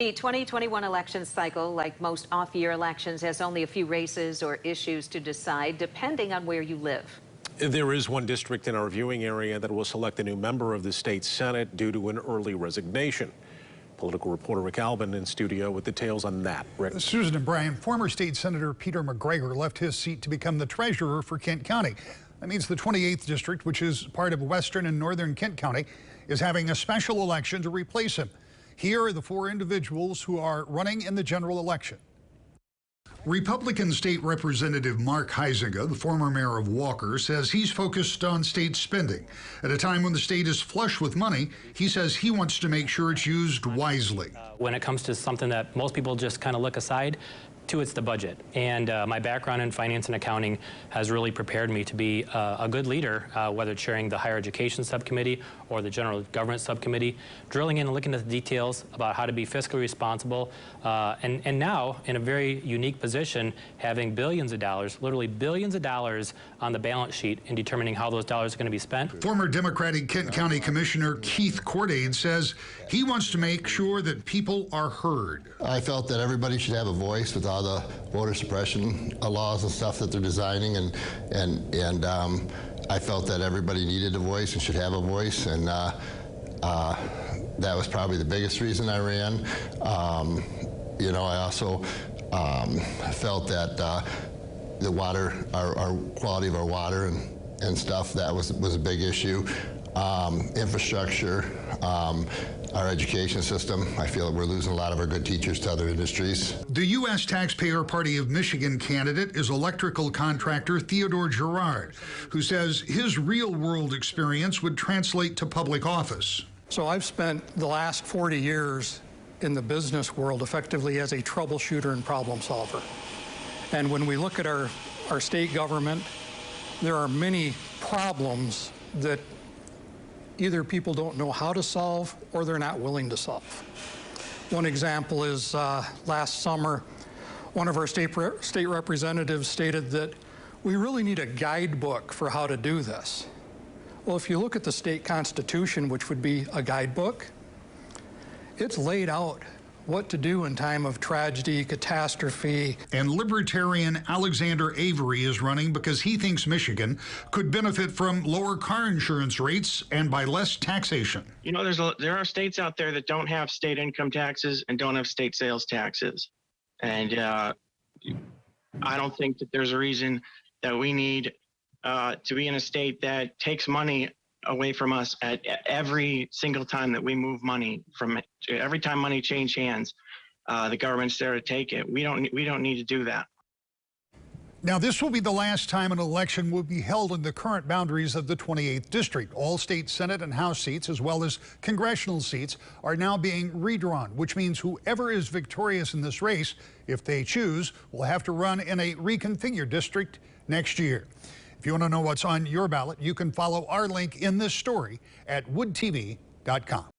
The 2021 election cycle, like most off-year elections, has only a few races or issues to decide, depending on where you live. There is one district in our viewing area that will select a new member of the state Senate due to an early resignation. Political reporter Rick Albin in studio with details on that. Rick. Susan and Brian, former state Senator Peter McGregor left his seat to become the treasurer for Kent County. That means the 28th district, which is part of western and northern Kent County, is having a special election to replace him. Here are the four individuals who are running in the general election. Republican State Representative Mark Huizenga, the former mayor of Walker, says he's focused on state spending. At a time when the state is flush with money, he says he wants to make sure it's used wisely. When it comes to something that most people just kind of look aside to, it's the budget. And my background in finance and accounting has really prepared me to be a good leader, whether chairing the higher education subcommittee or the general government subcommittee, drilling in and looking at the details about how to be fiscally responsible, and now in a very unique position, having billions of dollars, literally billions of dollars on the balance sheet and determining how those dollars are going to be spent. Former Democratic Kent County Commissioner Keith Cordade says he wants to make sure that people are heard. I felt that everybody should have a voice with all the voter suppression laws and stuff that they're designing, and I felt that everybody needed a voice and should have a voice, and that was probably the biggest reason I ran. You know, I also felt that the water, our quality of our water and stuff, that was a big issue. Infrastructure, our education system. I feel that we're losing a lot of our good teachers to other industries. The U.S. Taxpayer Party of Michigan candidate is electrical contractor Theodore Gerard, who says his real-world experience would translate to public office. So I've spent the last 40 years in the business world effectively as a troubleshooter and problem solver. And when we look at our state government, there are many problems that either people don't know how to solve or they're not willing to solve. One example is last summer, one of our state representatives stated that we really need a guidebook for how to do this. Well, if you look at the state constitution, which would be a guidebook, it's laid out what to do in time of tragedy, catastrophe. And Libertarian Alexander Avery is running because he thinks Michigan could benefit from lower car insurance rates and by less taxation. You know, there are states out there that don't have state income taxes and don't have state sales taxes. And I don't think that there's a reason that we need to be in a state that takes money away from us at every single time that we move money from every time money change hands. The government's there to take it. We don't need to do that. Now, this will be the last time an election will be held in the current boundaries of the 28th district. All state Senate and House seats, as well as congressional seats, are now being redrawn, which means whoever is victorious in this race, if they choose, will have to run in a reconfigured district next year. If you want to know what's on your ballot, you can follow our link in this story at woodtv.com.